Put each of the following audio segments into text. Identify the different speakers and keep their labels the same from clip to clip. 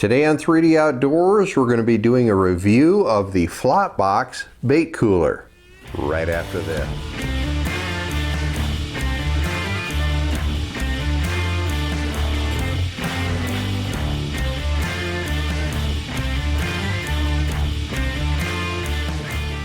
Speaker 1: Today on 3D Outdoors, we're going to be doing a review of the Flopbox bait cooler right after this.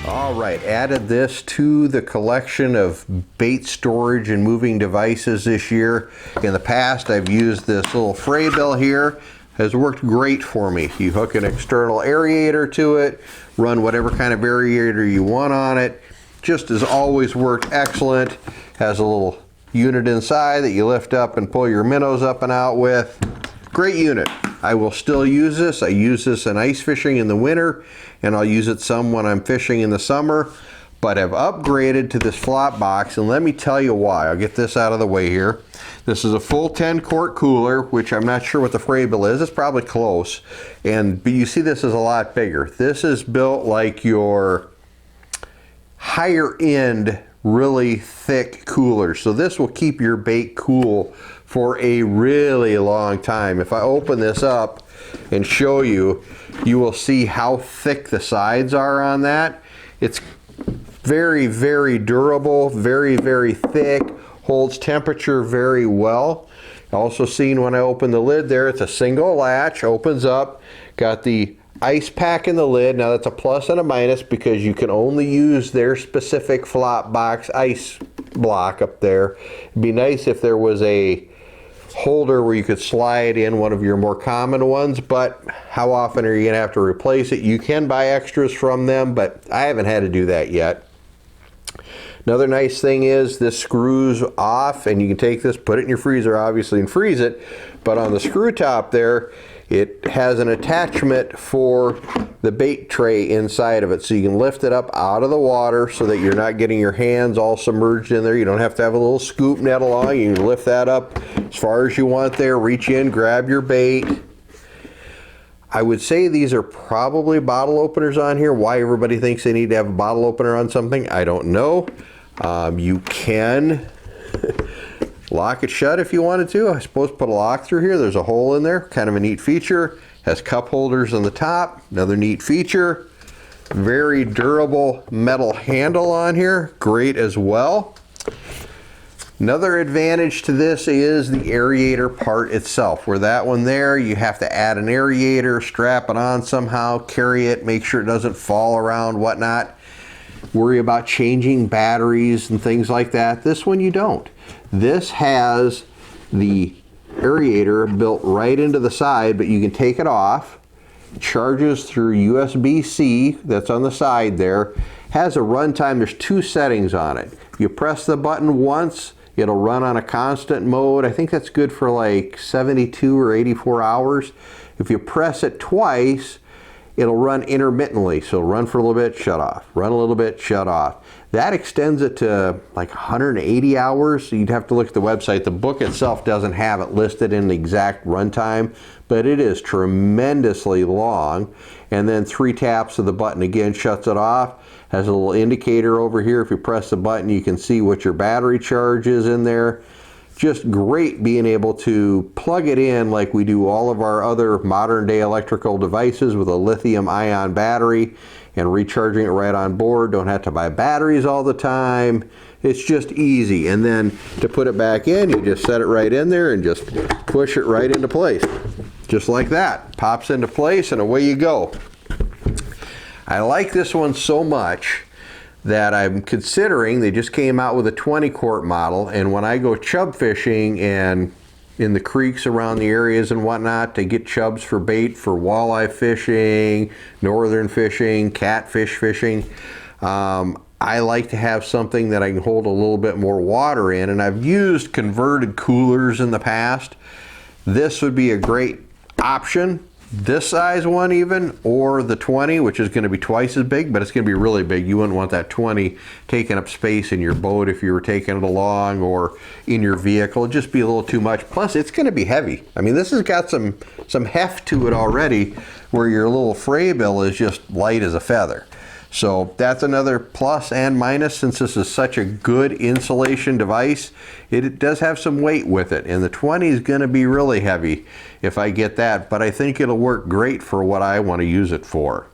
Speaker 1: All right, added this to the collection of bait storage and moving devices this year. In the past, I've used this little fray bill here. Has worked great for me. You hook an external aerator to it, run whatever kind of aerator you want on it. Just has always worked excellent. Has a little unit inside that you lift up and pull your minnows up and out with. Great unit. I will still use this. I use this in ice fishing in the winter, and I'll use it some when I'm fishing in the summer. But I've upgraded to this Flopbox, and let me tell you why. I'll get this out of the way here. This is a full 10-quart cooler, which I'm not sure what the fray bill is. It's probably close. But you see this is a lot bigger. This is built like your higher-end, really thick cooler. So this will keep your bait cool for a really long time. If I open this up and show you, you will see how thick the sides are on that. It's very, very durable, very, very thick, holds temperature very well. Also seen when I open the lid there, it's a single latch, opens up, got the ice pack in the lid. Now that's a plus and a minus because you can only use their specific Flopbox ice block up there. It'd be nice if there was a holder where you could slide in one of your more common ones, but how often are you gonna have to replace it? You can buy extras from them, but I haven't had to do that yet. Another nice thing is this screws off, and you can take this, put it in your freezer obviously and freeze it, but on the screw top there it has an attachment for the bait tray inside of it, so you can lift it up out of the water so that you're not getting your hands all submerged in there. You don't have to have a little scoop net along. You can lift that up as far as you want there, reach in, grab your bait. I would say these are probably bottle openers on here. Why everybody thinks they need to have a bottle opener on something, I don't know. You can lock it shut if you wanted to. I suppose put a lock through here. There's a hole in there, kind of a neat feature. Has cup holders on the top, another neat feature. Very durable metal handle on here, great as well. Another advantage to this is the aerator part itself. Where that one there, you have to add an aerator, strap it on somehow, carry it, make sure it doesn't fall around, whatnot. Worry about changing batteries and things like that. This one you don't. This has the aerator built right into the side, but you can take it off. Charges through USB-C, that's on the side there. Has a runtime, there's two settings on it. If you press the button once, it'll run on a constant mode. I think that's good for like 72 or 84 hours. If you press it twice, it'll run intermittently, so run for a little bit, shut off, run a little bit, shut off. That extends it to like 180 hours, so you'd have to look at the website. The book itself doesn't have it listed in the exact runtime, but it is tremendously long. And then 3 taps of the button again shuts it off. Has a little indicator over here. If you press the button, you can see what your battery charge is in there. Just great being able to plug it in like we do all of our other modern day electrical devices with a lithium ion battery and recharging it right on board. Don't have to buy batteries all the time. It's just easy. And then to put it back in, you just set it right in there and just push it right into place. Just like that. Pops into place and away you go. I like this one so much that I'm considering, they just came out with a 20-quart model, and when I go chub fishing and in the creeks around the areas and whatnot to get chubs for bait for walleye fishing, northern fishing, catfish fishing, I like to have something that I can hold a little bit more water in, and I've used converted coolers in the past. This would be a great option. This size one even, or the 20, which is going to be twice as big, but it's going to be really big. You wouldn't want that 20 taking up space in your boat if you were taking it along or in your vehicle. It'd just be a little too much. Plus, it's going to be heavy. I mean, this has got some heft to it already, where your little fray bill is just light as a feather. So that's another plus and minus. Since this is such a good insulation device, it does have some weight with it, and the 20 is going to be really heavy if I get that, but I think it'll work great for what I want to use it for.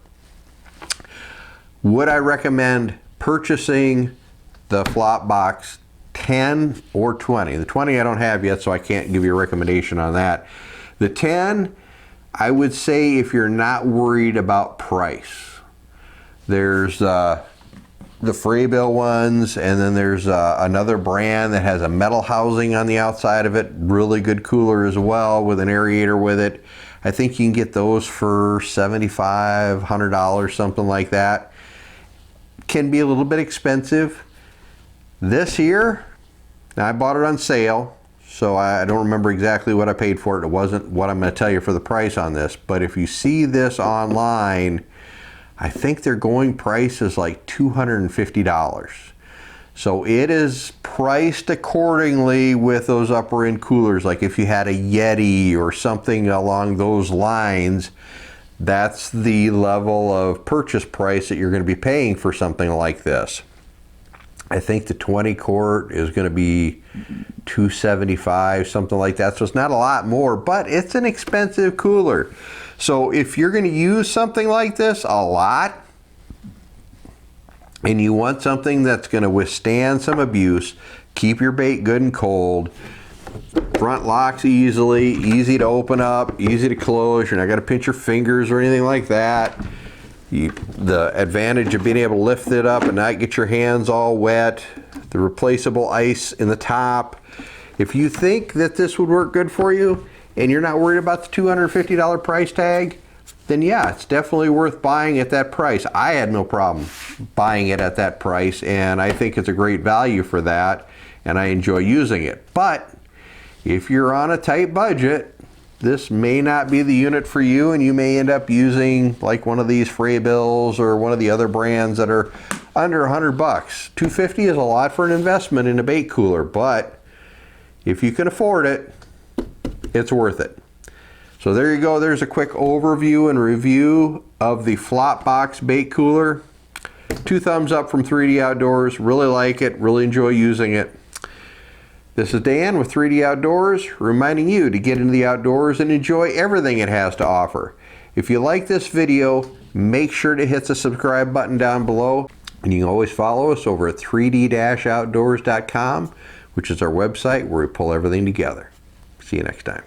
Speaker 1: Would I recommend purchasing the flop box 10 or 20? The 20 I don't have yet, so I can't give you a recommendation on that. The 10, I would say if you're not worried about price. There's the Fraybill ones, and then there's another brand that has a metal housing on the outside of it. Really good cooler as well, with an aerator with it. I think you can get those for $75, $100, something like that. Can be a little bit expensive. This here, now I bought it on sale, so I don't remember exactly what I paid for it. It wasn't what I'm going to tell you for the price on this, but if you see this online, I think their going price is like $250. So it is priced accordingly with those upper end coolers. Like if you had a Yeti or something along those lines, that's the level of purchase price that you're going to be paying for something like this. I think the 20 quart is going to be $275, something like that. So it's not a lot more, but it's an expensive cooler. So if you're going to use something like this a lot, and you want something that's going to withstand some abuse, keep your bait good and cold, front locks easily, easy to open up, easy to close, you're not going to pinch your fingers or anything like that. The advantage of being able to lift it up and not get your hands all wet, the replaceable ice in the top. If you think that this would work good for you and you're not worried about the $250 price tag, then yeah, it's definitely worth buying at that price. I had no problem buying it at that price, and I think it's a great value for that, and I enjoy using it. But if you're on a tight budget, this may not be the unit for you, and you may end up using like one of these Fraybills or one of the other brands that are under $100. $250 is a lot for an investment in a bait cooler, but if you can afford it, it's worth it. So there you go. There's a quick overview and review of the flop box bait cooler. 2 thumbs up from 3D Outdoors. Really like it. Really enjoy using it. This is Dan with 3D Outdoors, reminding you to get into the outdoors and enjoy everything it has to offer. If you like this video, make sure to hit the subscribe button down below. And you can always follow us over at 3d-outdoors.com, which is our website where we pull everything together. See you next time.